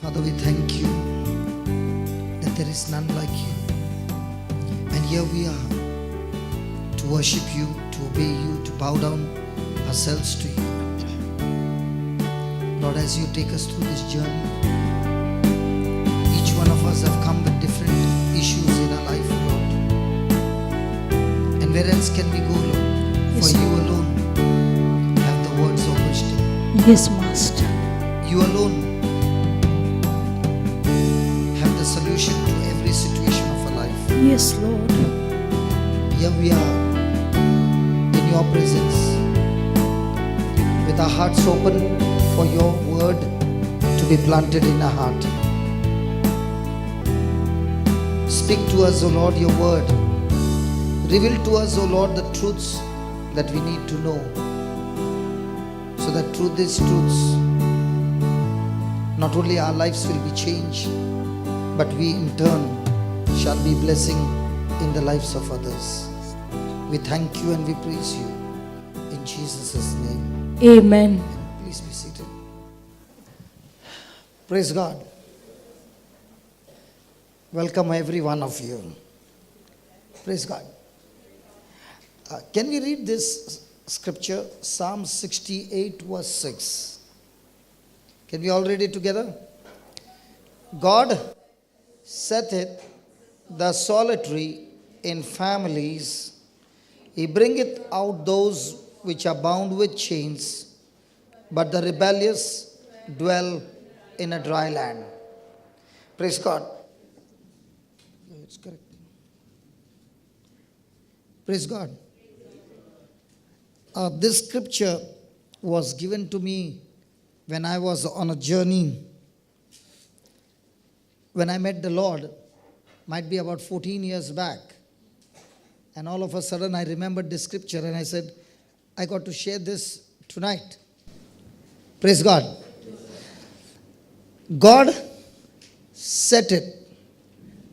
Father, we thank you that there is none like you. And here we are to worship you, to obey you, to bow down ourselves to you. Lord, as you take us through this journey, each one of us have come with different issues in our life, Lord. And where else can we go, Lord? Yes, For you alone have the words of wisdom. Yes, Master. You alone have the solution to every situation of our life. Yes, Lord. Here we are in your presence with our hearts open for your word to be planted in our heart. Speak to us, O Lord, your word. Reveal to us, O Lord, the truths that we need to know, so that through these truths not only our lives will be changed, but we in turn shall be blessing in the lives of others. We thank you and we praise you in Jesus' name. Amen. Please be seated. Praise God. Welcome every one of you. Praise God. Can we read this scripture? Psalm 68 verse 6. Can we all read it together? God setteth the solitary in families. He bringeth out those which are bound with chains, but the rebellious dwell in a dry land. Praise God. It's correct. Praise God. This scripture was given to me when I was on a journey. When I met the Lord, might be about 14 years back. And all of a sudden I remembered this scripture and I said, I got to share this tonight. Praise God. God setteth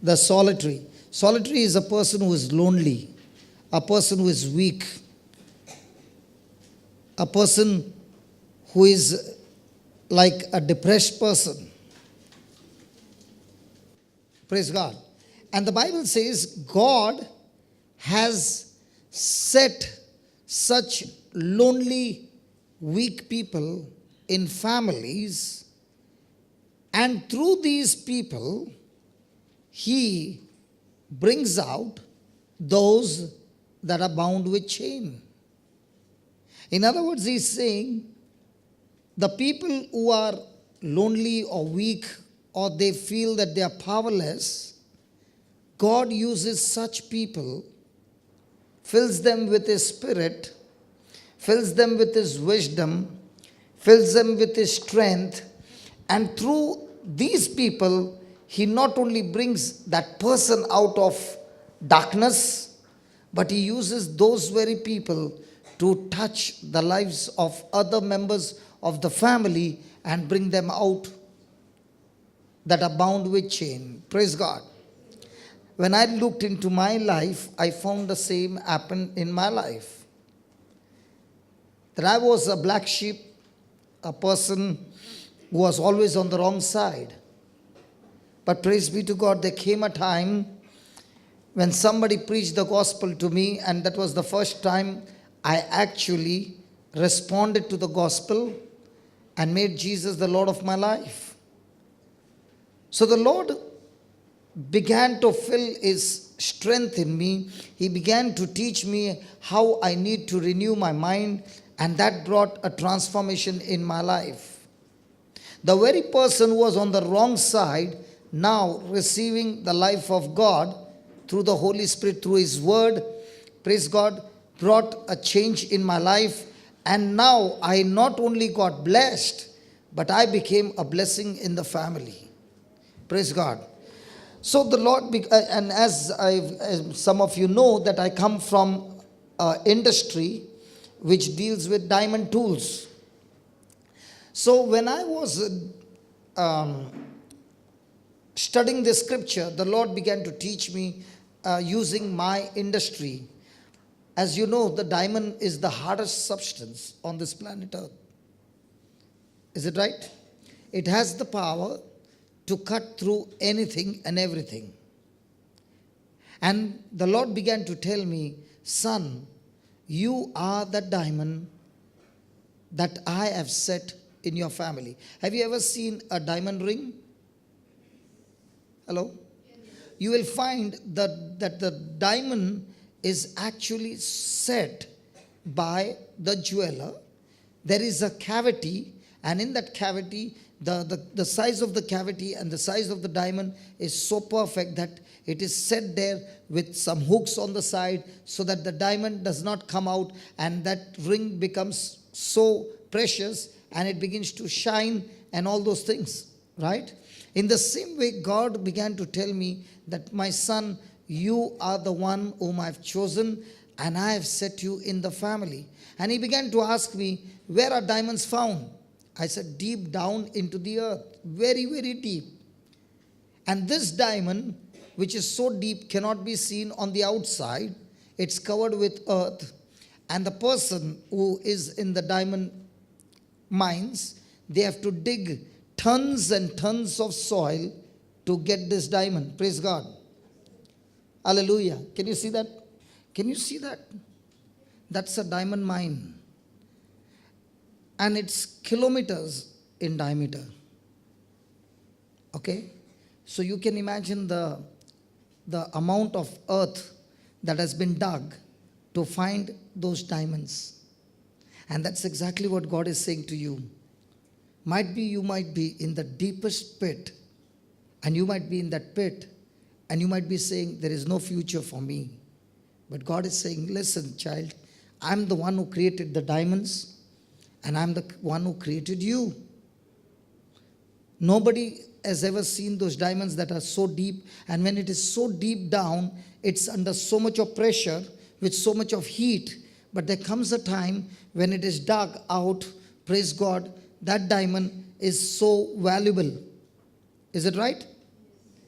the solitary. Solitary is a person who is lonely, a person who is weak, a person who is like a depressed person. Praise God. And the Bible says God has set such lonely, weak people in families, and through these people, He brings out those that are bound with chain. In other words, He's saying the people who are lonely or weak or they feel that they are powerless, God uses such people, fills them with His Spirit, fills them with His wisdom, fills them with His strength, and through these people, He not only brings that person out of darkness, but He uses those very people to touch the lives of other members of the family and bring them out that are bound with chain. Praise God. When I looked into my life, I found the same happen in my life. That I was a black sheep, a person who was always on the wrong side. But praise be to God, there came a time when somebody preached the gospel to me, and that was the first time I actually responded to the gospel and made Jesus the Lord of my life. So the Lord began to fill His strength in me. He began to teach me how I need to renew my mind, and that brought a transformation in my life. The very person who was on the wrong side, now receiving the life of God through the Holy Spirit, through His Word, praise God, brought a change in my life. And now I not only got blessed, but I became a blessing in the family. Praise God. So the Lord, and as some of you know, that I come from industry which deals with diamond tools. So when I was studying this scripture, the Lord began to teach me using my industry. As you know, the diamond is the hardest substance on this planet Earth. Is it right? It has the power to cut through anything and everything. And the Lord began to tell me, son, you are the diamond that I have set in your family. Have you ever seen a diamond ring? Hello? You will find that the diamond is actually set by the jeweler. There is a cavity, and in that cavity, the size of the cavity and the size of the diamond is so perfect that it is set there with some hooks on the side so that the diamond does not come out, and that ring becomes so precious and it begins to shine and all those things, right? In the same way, God began to tell me that, my son, you are the one whom I've chosen and I have set you in the family. And he began to ask me, where are diamonds found? I said, deep down into the earth, very, very deep. And this diamond, which is so deep, cannot be seen on the outside. It's covered with earth. And the person who is in the diamond mines, they have to dig tons and tons of soil to get this diamond. Praise God. Hallelujah. Can you see that? Can you see that? That's a diamond mine. And it's kilometers in diameter. Okay? So you can imagine the amount of earth that has been dug to find those diamonds. And that's exactly what God is saying to you. You might be in the deepest pit, and you might be in that pit, and you might be saying, there is no future for me. But God is saying, listen, child, I'm the one who created the diamonds, and I'm the one who created you. Nobody has ever seen those diamonds that are so deep, and when it is so deep down, it's under so much of pressure, with so much of heat. But there comes a time when it is dug out, praise God, that diamond is so valuable. Is it right?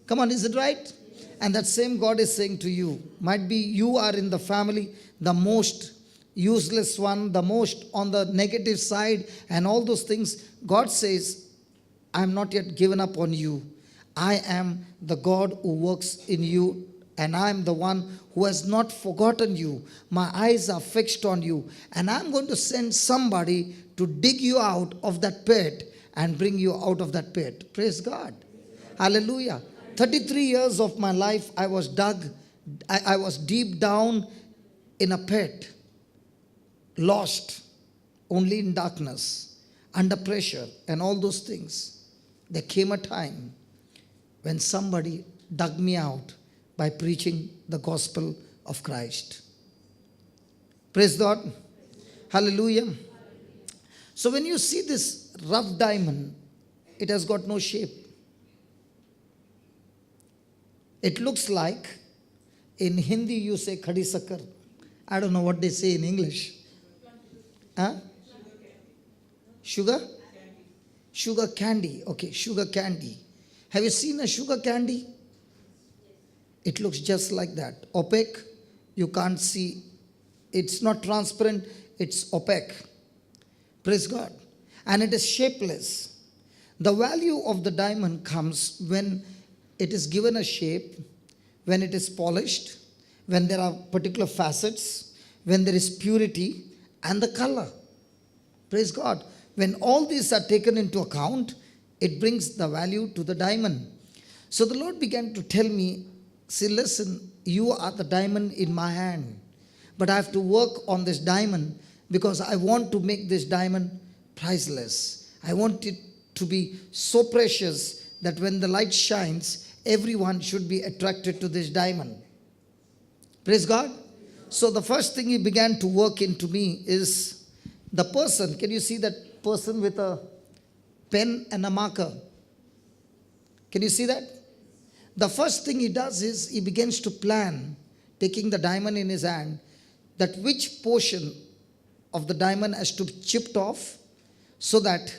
Come on, is it right? And that same God is saying to you, might be you are in the family, the most useless one, the most on the negative side and all those things. God says, I'm not yet given up on you. I am the God who works in you, and I am the one who has not forgotten you. My eyes are fixed on you, and I'm going to send somebody to dig you out of that pit and bring you out of that pit. Praise God. Hallelujah. 33 years of my life, I was I was deep down in a pit, lost, only in darkness, under pressure and all those things. There came a time when somebody dug me out by preaching the gospel of Christ. Praise God. Hallelujah. So when you see this rough diamond, it has got no shape. It looks like, in Hindi you say khadi sakar. I don't know what they say in English. Huh? Sugar? Sugar candy. Okay, sugar candy. Have you seen a sugar candy? It looks just like that. Opaque. You can't see. It's not transparent. It's opaque. Praise God. And it is shapeless. The value of the diamond comes when it is given a shape, when it is polished, when there are particular facets, when there is purity and the color. Praise God. When all these are taken into account, it brings the value to the diamond. So the Lord began to tell me, see, listen, you are the diamond in my hand, but I have to work on this diamond because I want to make this diamond priceless. I want it to be so precious that when the light shines, everyone should be attracted to this diamond. Praise God. So the first thing he began to work into me is the person. Can you see that person with a pen and a marker? Can you see that? The first thing he does is he begins to plan, taking the diamond in his hand, that which portion of the diamond has to be chipped off so that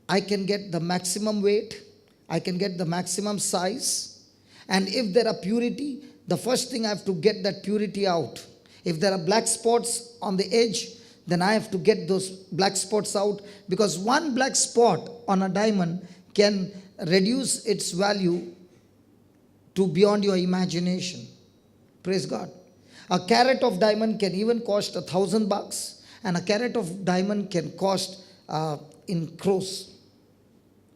I can get the maximum weight, I can get the maximum size. And if there are purity, the first thing I have to get that purity out. If there are black spots on the edge, then I have to get those black spots out, because one black spot on a diamond can reduce its value to beyond your imagination. Praise God. A carat of diamond can even cost $1,000, and a carat of diamond can cost in crores.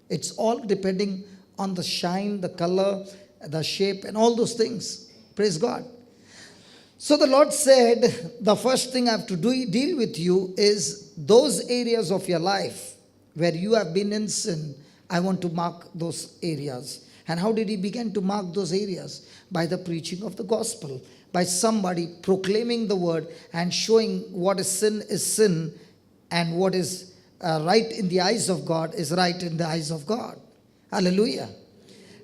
It's all depending on the shine, the color, the shape, and all those things. Praise God. So the Lord said, the first thing I have to deal with you is those areas of your life where you have been in sin. I want to mark those areas. And how did he begin to mark those areas? By the preaching of the gospel, by somebody proclaiming the word and showing what is sin, and what is right in the eyes of God is right in the eyes of God. Hallelujah.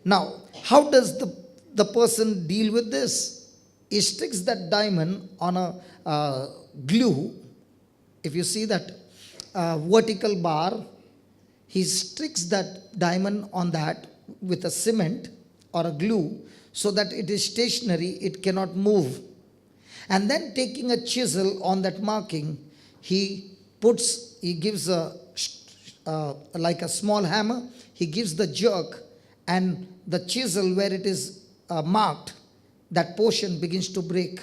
Now, how does the person deal with this? He sticks that diamond on a glue. If you see that vertical bar, he sticks that diamond on that with a cement or a glue so that it is stationary, it cannot move. And then taking a chisel on that marking, he gives like a small hammer, he gives the jerk, and the chisel where it is marked, that portion begins to break.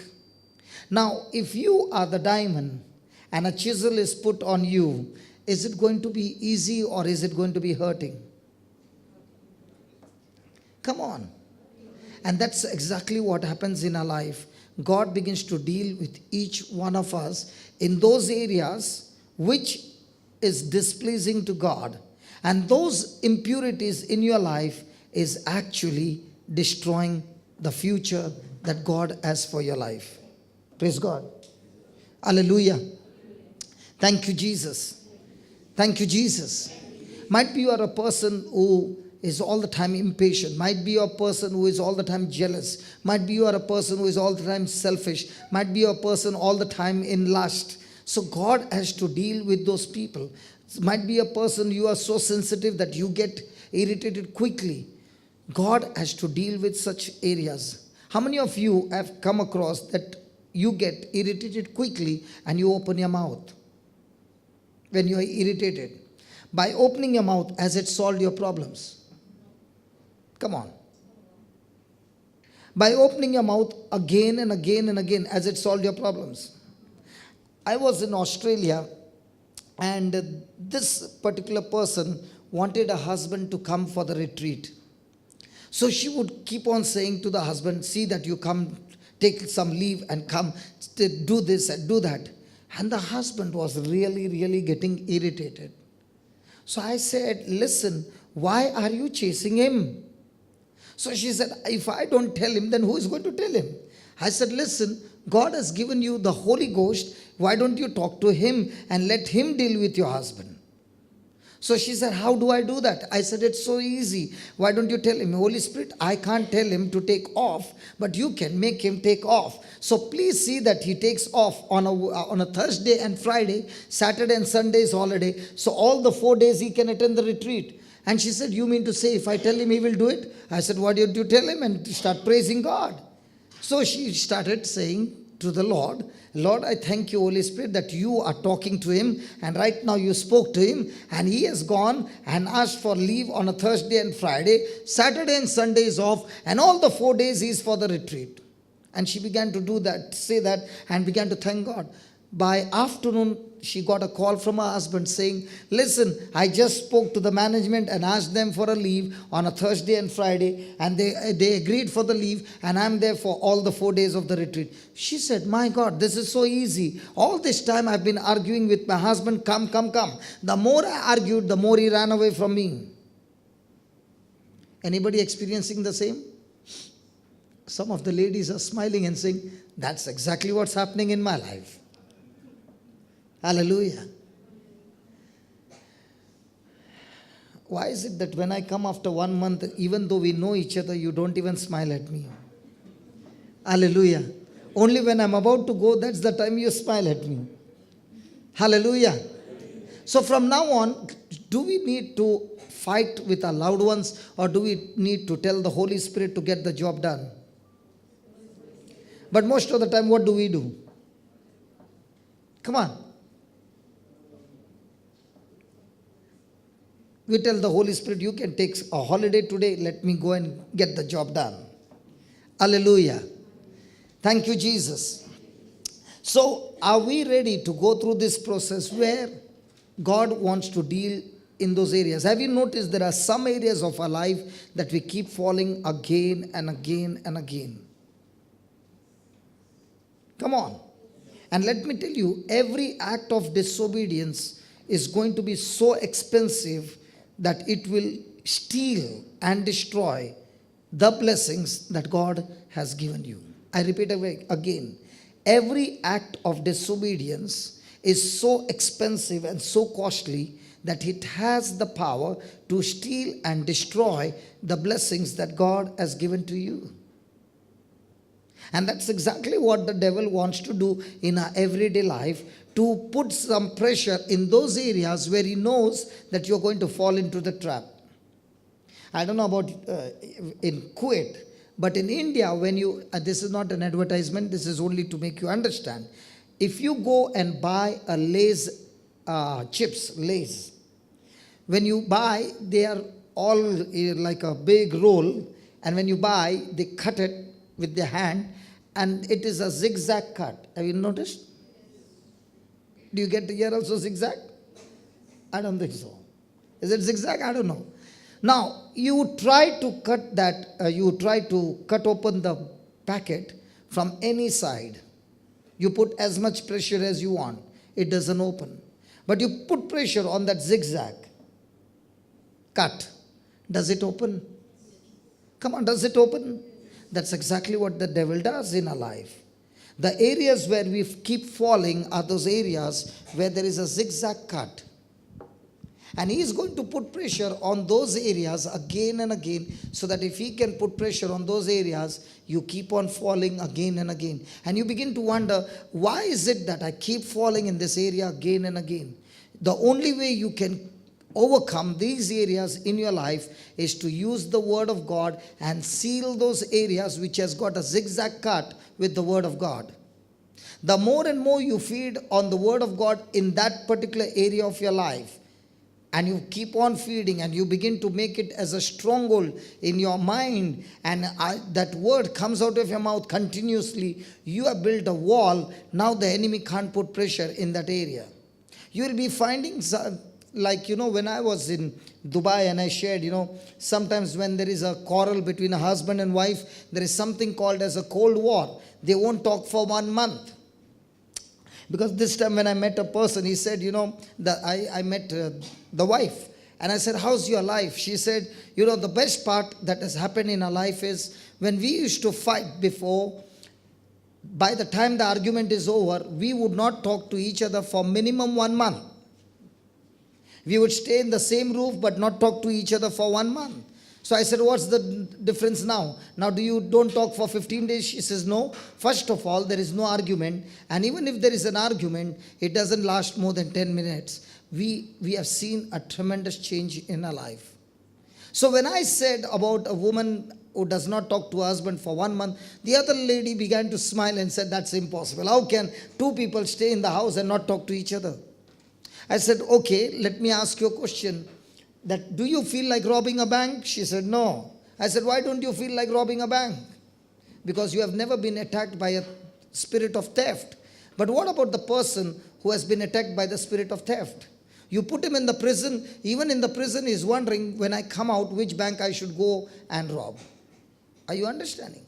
Now, if you are the diamond and a chisel is put on you, is it going to be easy or is it going to be hurting? Come on. And that's exactly what happens in our life. God begins to deal with each one of us in those areas which is displeasing to God. And those impurities in your life is actually destroying the future that God has for your life. Praise God. Hallelujah. Thank you, Jesus. Thank you, Jesus. Might be you are a person who is all the time impatient. Might be a person who is all the time jealous. Might be you are a person who is all the time selfish. Might be a person all the time in lust. So God has to deal with those people. Might be a person you are so sensitive that you get irritated quickly. God has to deal with such areas. How many of you have come across that you get irritated quickly and you open your mouth when you are irritated? By opening your mouth, has it solved your problems? Come on. By opening your mouth again and again and again, has it solved your problems? I was in Australia, and this particular person wanted a husband to come for the retreat. So she would keep on saying to the husband, see that you come, take some leave and come, do this and do that. And the husband was really, really getting irritated. So I said, listen, why are you chasing him? So she said, if I don't tell him, then who is going to tell him? I said, listen, God has given you the Holy Ghost. Why don't you talk to him and let him deal with your husband? So she said, how do I do that? I said, it's so easy. Why don't you tell him, Holy Spirit, I can't tell him to take off, but you can make him take off. So please see that he takes off on a Thursday and Friday, Saturday and Sunday is holiday. So all the 4 days he can attend the retreat. And she said, you mean to say if I tell him he will do it? I said, what did you tell him? And start praising God. So she started saying to the Lord, Lord, I thank you, Holy Spirit, that you are talking to him, and right now you spoke to him, and he has gone and asked for leave on a Thursday and Friday. Saturday and Sunday is off, and all the 4 days is for the retreat. And she began to do that, say that, and began to thank God. By afternoon, she got a call from her husband saying, listen, I just spoke to the management and asked them for a leave on a Thursday and Friday, and they agreed for the leave, and I'm there for all the 4 days of the retreat. She said, my God, this is so easy. All this time I've been arguing with my husband, come. The more I argued, the more he ran away from me. Anybody experiencing the same? Some of the ladies are smiling and saying, that's exactly what's happening in my life. Hallelujah. Why is it that when I come after 1 month, even though we know each other, you don't even smile at me? Hallelujah. Only when I'm about to go, that's the time you smile at me. Hallelujah. So from now on, do we need to fight with our loved ones, or do we need to tell the Holy Spirit to get the job done? But most of the time, what do? Come on. We tell the Holy Spirit, you can take a holiday today. Let me go and get the job done. Hallelujah. Thank you, Jesus. So, are we ready to go through this process where God wants to deal in those areas? Have you noticed there are some areas of our life that we keep falling again and again and again? Come on. And let me tell you, every act of disobedience is going to be so expensive that it will steal and destroy the blessings that God has given you. I repeat again, every act of disobedience is so expensive and so costly that it has the power to steal and destroy the blessings that God has given to you. And that's exactly what the devil wants to do in our everyday life, to put some pressure in those areas where he knows that you're going to fall into the trap. I don't know about in Kuwait, but in India, when you, this is not an advertisement, this is only to make you understand. If you go and buy a Lay's chips, Lay's, when you buy, they are all like a big roll, and when you buy, they cut it with their hand, and it is a zigzag cut. Have you noticed? Do you get to hear also zigzag? I don't think so. Is it zigzag? I don't know. Now, you try to cut that, you try to cut open the packet from any side. You put as much pressure as you want. It doesn't open. But you put pressure on that zigzag cut. Does it open? Come on, does it open? That's exactly what the devil does in our life. The areas where we keep falling are those areas where there is a zigzag cut. And he is going to put pressure on those areas again and again, so that if he can put pressure on those areas, you keep on falling again and again. And you begin to wonder, why is it that I keep falling in this area again and again? The only way you can overcome these areas in your life is to use the word of God and seal those areas which has got a zigzag cut with the word of God. The more and more you feed on the word of God in that particular area of your life, and you keep on feeding and you begin to make it as a stronghold in your mind, and that word comes out of your mouth continuously, you have built a wall. Now the enemy can't put pressure in that area. You will be finding, like, when I was in Dubai and I shared, sometimes when there is a quarrel between a husband and wife, there is something called as a cold war. They won't talk for 1 month. Because this time when I met a person, he said, I met the wife. And I said, how's your life? She said, the best part that has happened in our life is when we used to fight before, by the time the argument is over, we would not talk to each other for minimum 1 month. We would stay in the same roof but not talk to each other for 1 month. So I said, what's the difference now? Now don't talk for 15 days? She says, no. First of all, there is no argument. And even if there is an argument, it doesn't last more than 10 minutes. We have seen a tremendous change in our life. So when I said about a woman who does not talk to her husband for 1 month, the other lady began to smile and said, that's impossible. How can two people stay in the house and not talk to each other? I said, okay, let me ask you a question. That, do you feel like robbing a bank? She said, no. I said, why don't you feel like robbing a bank? Because you have never been attacked by a spirit of theft. But what about the person who has been attacked by the spirit of theft? You put him in the prison. Even in the prison, he's wondering, when I come out, which bank I should go and rob. Are you understanding?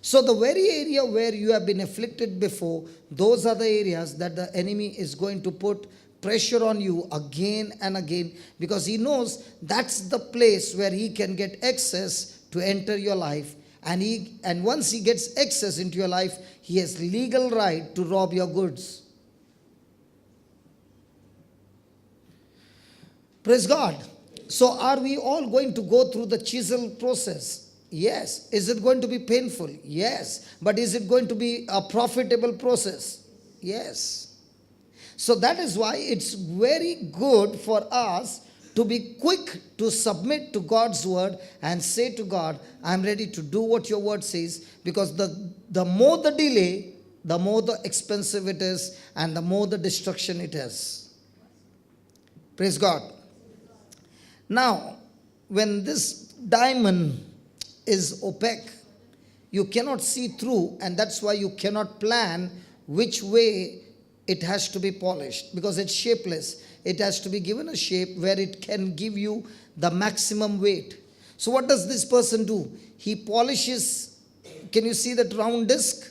So the very area where you have been afflicted before, those are the areas that the enemy is going to put pressure on you again and again, because he knows that's the place where he can get access to enter your life, and once he gets access into your life, he has legal right to rob your goods. Praise God. So are we all going to go through the chisel process? Yes. Is it going to be painful? Yes. But is it going to be a profitable process? Yes. So that is why it's very good for us to be quick to submit to God's word and say to God, I'm ready to do what your word says, because the more the delay, the more the expensive it is, and the more the destruction it is. Praise God. Now, when this diamond is opaque, you cannot see through, and that's why you cannot plan which way it has to be polished, because it's shapeless. It has to be given a shape where it can give you the maximum weight. So, what does this person do? He polishes. Can you see that round disc?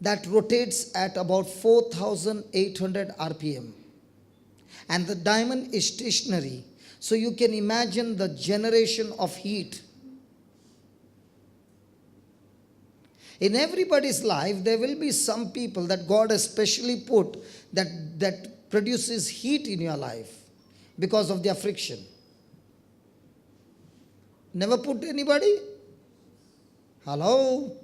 That rotates at about 4,800 RPM. And the diamond is stationary. So you can imagine the generation of heat. In everybody's life, there will be some people that God has specially put that produces heat in your life because of their friction. Never put anybody? Hello?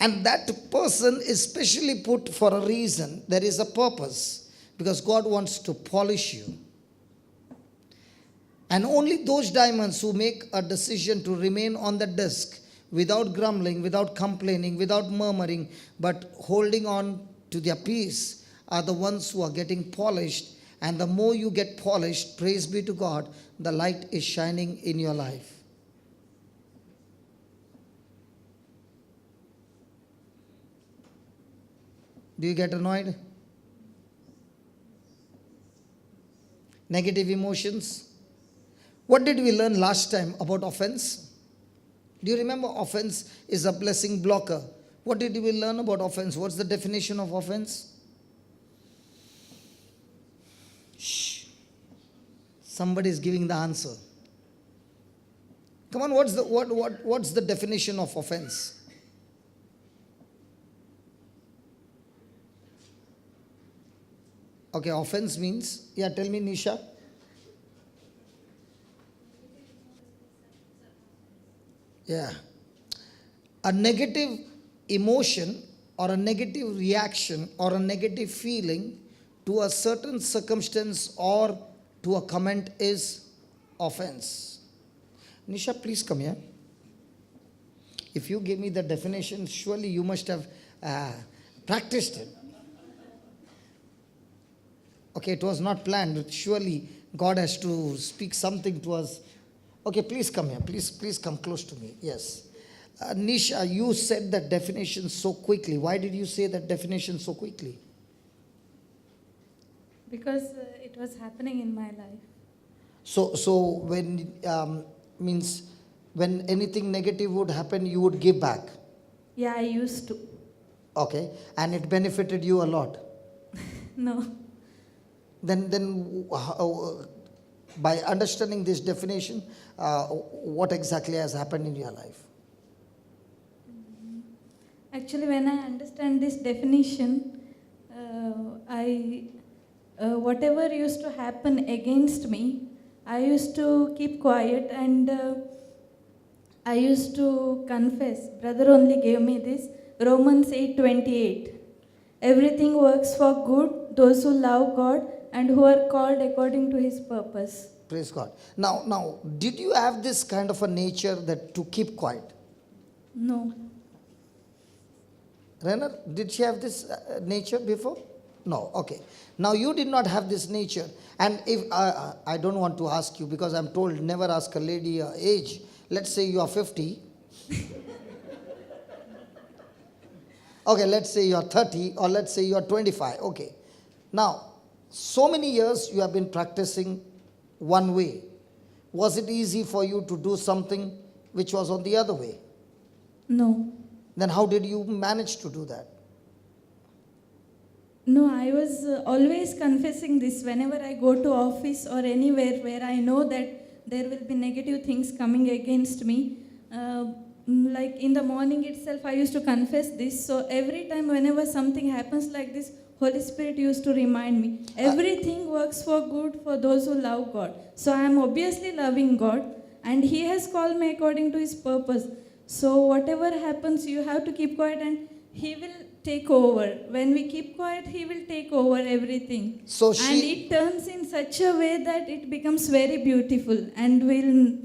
And that person is specially put for a reason. There is a purpose, because God wants to polish you. And only those diamonds who make a decision to remain on the disc without grumbling, without complaining, without murmuring, but holding on to their peace are the ones who are getting polished. And the more you get polished, praise be to God, the light is shining in your life. Do you get annoyed? Negative emotions? What did we learn last time about offense? Do you remember offense is a blessing blocker? What did we learn about offense? What's the definition of offense? Shh. Somebody is giving the answer. Come on, what's the definition of offense? Okay, offense means, yeah, tell me, Nisha. Yeah. A negative emotion or a negative reaction or a negative feeling to a certain circumstance or to a comment is offense. Nisha, please come here. If you give me the definition, surely you must have practiced it. Okay, it was not planned, but surely God has to speak something to us. Okay, please come here. Please come close to me. Yes. Nisha, you said that definition so quickly. Why did you say that definition so quickly? Because it was happening in my life. So when means when anything negative would happen, you would give back. Yeah, I used to. Okay, and it benefited you a lot. No. Then by understanding this definition, what exactly has happened in your life? Actually, when I understand this definition, whatever used to happen against me, I used to keep quiet and I used to confess. Brother only gave me this, Romans 8:28. Everything works for good, those who love God and who are called according to His purpose. Praise God. Now, did you have this kind of a nature that to keep quiet? No. Renner, did she have this nature before? No. Okay. Now you did not have this nature, and if I don't want to ask you because I'm told never ask a lady her age. Let's say you are 50. Okay, let's say you are 30, or let's say you are 25. Okay. Now, so many years you have been practicing one way. Was it easy for you to do something which was on the other way? No. Then how did you manage to do that? No, I was always confessing this whenever I go to office or anywhere where I know that there will be negative things coming against me. Like in the morning itself, I used to confess this. So every time whenever something happens like this, Holy Spirit used to remind me, everything works for good for those who love God. So I am obviously loving God and He has called me according to His purpose. So whatever happens, you have to keep quiet and He will take over. When we keep quiet, He will take over everything. So and it turns in such a way that it becomes very beautiful and will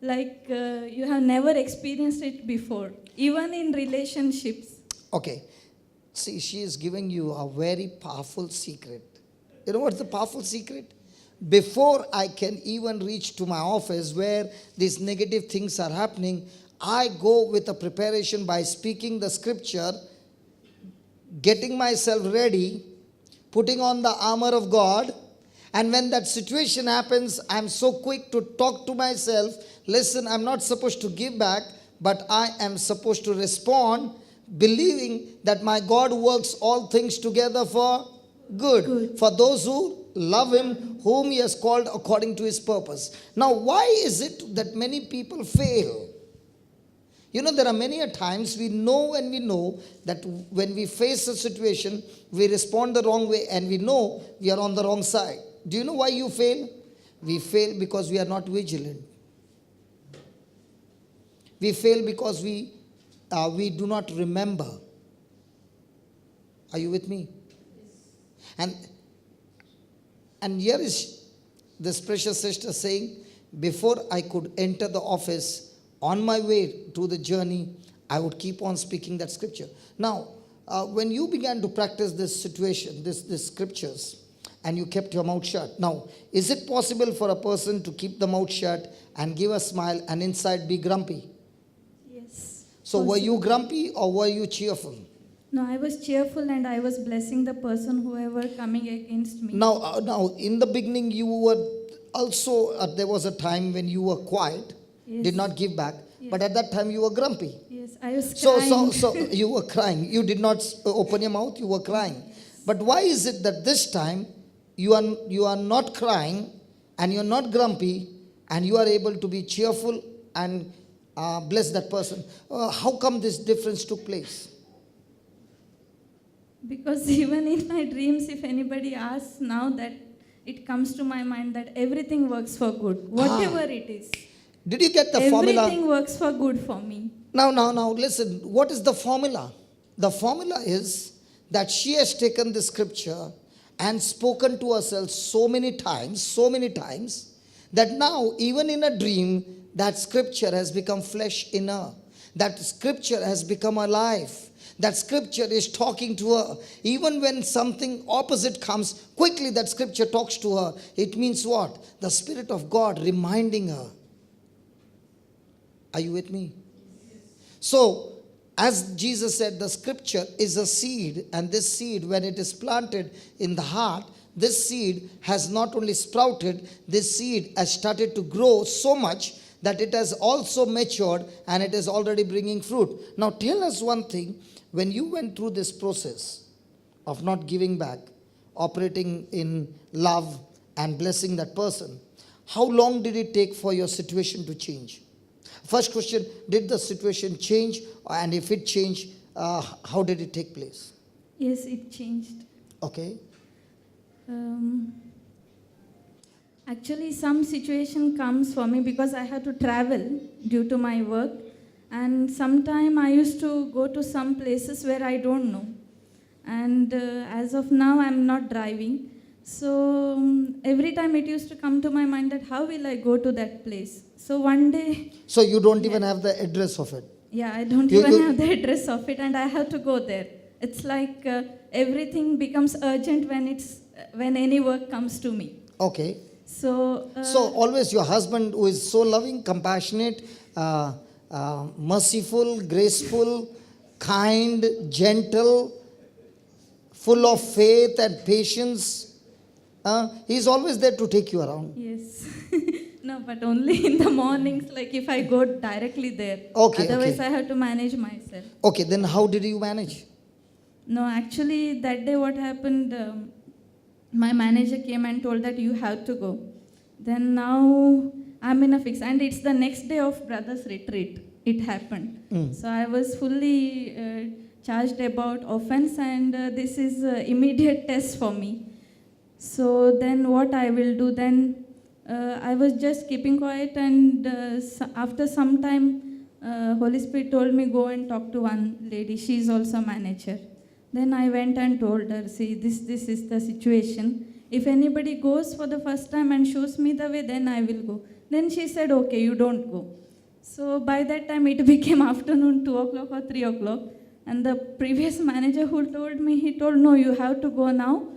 you have never experienced it before, even in relationships. Okay. See, she is giving you a very powerful secret. You know what's the powerful secret? before I can even reach to my office where these negative things are happening, I go with a preparation by speaking the scripture, getting myself ready, putting on the armor of God. And when that situation happens, I'm so quick to talk to myself, listen, I'm not supposed to give back, but I am supposed to respond, believing that my God works all things together for good, for those who love Him, whom He has called according to His purpose. Now, why is it that many people fail? You know, there are many a times we know that when we face a situation, we respond the wrong way and we know we are on the wrong side. Do you know why you fail? We fail because we are not vigilant. We fail because we do not remember. Are you with me? And here is this precious sister saying, before I could enter the office, on my way to the journey, I would keep on speaking that scripture. Now, when you began to practice this situation, this scriptures, and you kept your mouth shut. Now, is it possible for a person to keep the mouth shut and give a smile and inside be grumpy? Yes. So were you grumpy or were you cheerful? No, I was cheerful and I was blessing the person whoever coming against me. Now, in the beginning, you were also, there was a time when you were quiet, Yes. did not give back, Yes. but at that time you were grumpy. Yes, I was crying. So you were crying. You did not open your mouth, you were crying. But why is it that this time you are not crying and you are not grumpy and you are able to be cheerful and bless that person? How come this difference took place? Because even in my dreams, if anybody asks now, that it comes to my mind that everything works for good, whatever it is. Did you get the formula? Everything works for good for me. Now, listen, what is the formula? The formula is that she has taken the scripture and spoken to herself so many times, that now, even in a dream, that scripture has become flesh in her. That scripture has become alive. That scripture is talking to her. Even when something opposite comes, quickly that scripture talks to her. It means what? The Spirit of God reminding her. Are you with me? So, as Jesus said, the scripture is a seed, and this seed, when it is planted in the heart, this seed has not only sprouted, this seed has started to grow so much that it has also matured and it is already bringing fruit. Now tell us one thing, when you went through this process of not giving back, operating in love and blessing that person, how long did it take for your situation to change? First question, did the situation change? And if it changed, how did it take place? Yes, it changed. Okay. Actually, some situation comes for me because I had to travel due to my work. And sometime I used to go to some places where I don't know. And as of now, I'm not driving. So every time it used to come to my mind that how will I go to that place? So one day... So you don't even have the address of it? Yeah, I don't even have the address of it and I have to go there. It's like everything becomes urgent when any work comes to me. Okay. So always your husband, who is so loving, compassionate, merciful, graceful, kind, gentle, full of faith and patience, he's always there to take you around. Yes. No, but only in the mornings, like if I go directly there. Okay. Otherwise, I have to manage myself. Okay, then how did you manage? No, actually, that day what happened, my manager came and told that you have to go. Then now I'm in a fix. And it's the next day of Brothers Retreat. It happened. So I was fully charged about offense and this is immediate test for me. So then what I will do then, I was just keeping quiet and after some time, Holy Spirit told me go and talk to one lady. She is also manager. Then I went and told her, see, this is the situation. If anybody goes for the first time and shows me the way, then I will go. Then she said, okay, you don't go. So by that time, it became afternoon, 2 o'clock or 3 o'clock. And the previous manager who told me, he told, no, you have to go now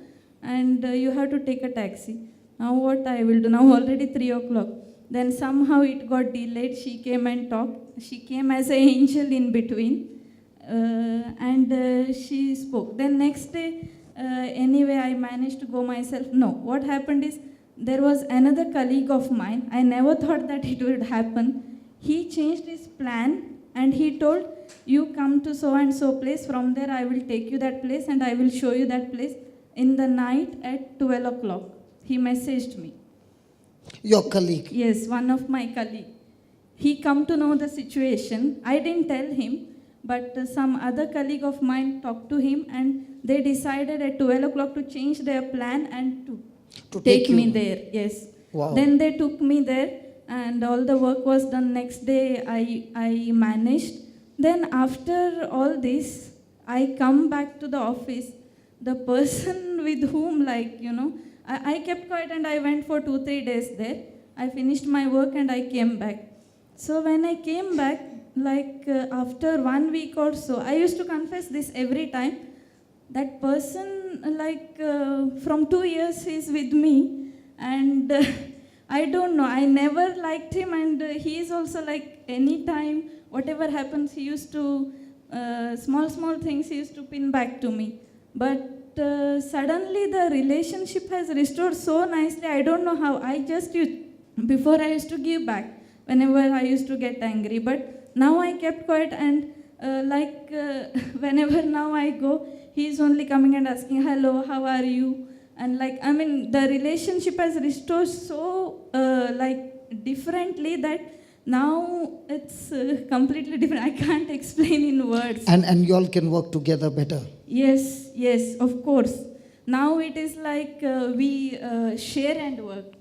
and you have to take a taxi. Now what I will do? Now already 3 o'clock. Then somehow it got delayed. She came and talked. She came as an angel in between. And she spoke. Then next day, anyway, I managed to go myself. No, what happened is there was another colleague of mine. I never thought that it would happen. He changed his plan and he told, you come to so and so place. From there, I will take you that place and I will show you that place in the night at 12 o'clock. He messaged me. Your colleague. Yes, one of my colleague. He come to know the situation. I didn't tell him, but some other colleague of mine talked to him and they decided at 12 o'clock to change their plan and to take me you. there. Yes. Wow. Then they took me there and all the work was done. Next day I managed. Then after all this, I come back to the office. The person with whom I kept quiet and I went for 2-3 days there. I finished my work and I came back. So when I came back, after 1 week or so, I used to confess this every time. That person, from 2 years, he's with me, and I don't know. I never liked him, and he is also like anytime, whatever happens, he used to small things he used to pin back to me. But suddenly the relationship has restored so nicely. I don't know how. Before I used to give back whenever I used to get angry, but now I kept quiet and whenever now I go, he's only coming and asking, hello, how are you? And the relationship has restored so differently that now it's completely different. I can't explain in words. And you all can work together better. Yes, of course. Now it is like we share and work.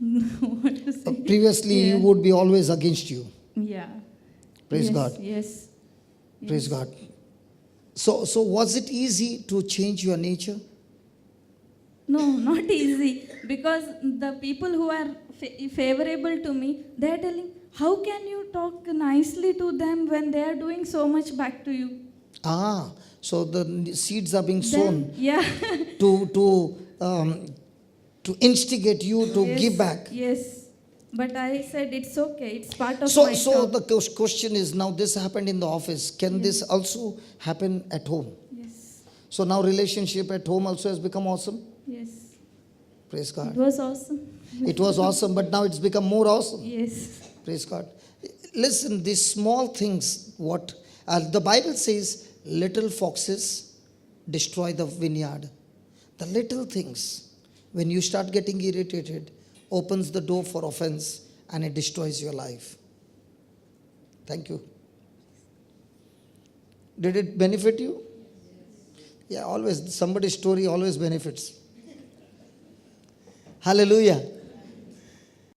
What to say? Previously, Yeah. you would be always against you. Yeah. Praise Yes, God. Yes. Praise God. So was it easy to change your nature? No, not easy. Because the people who are favorable to me, they are telling, how can you talk nicely to them when they are doing so much back to you? So the seeds are being sown Yeah. to instigate you to Yes, give back. Yes. But I said it's okay. It's part of So my job. the question is, now this happened in the office. Can this also happen at home? Yes. So now relationship at home also has become awesome. Yes. Praise It God. was awesome. It was awesome, but now it's become more awesome. Yes. Praise God. Listen, these small things, what the Bible says, little foxes destroy the vineyard. The little things, when you start getting irritated, opens the door for offense and it destroys your life. Thank you. Did it benefit you? Yeah, always. Somebody's story always benefits. Hallelujah.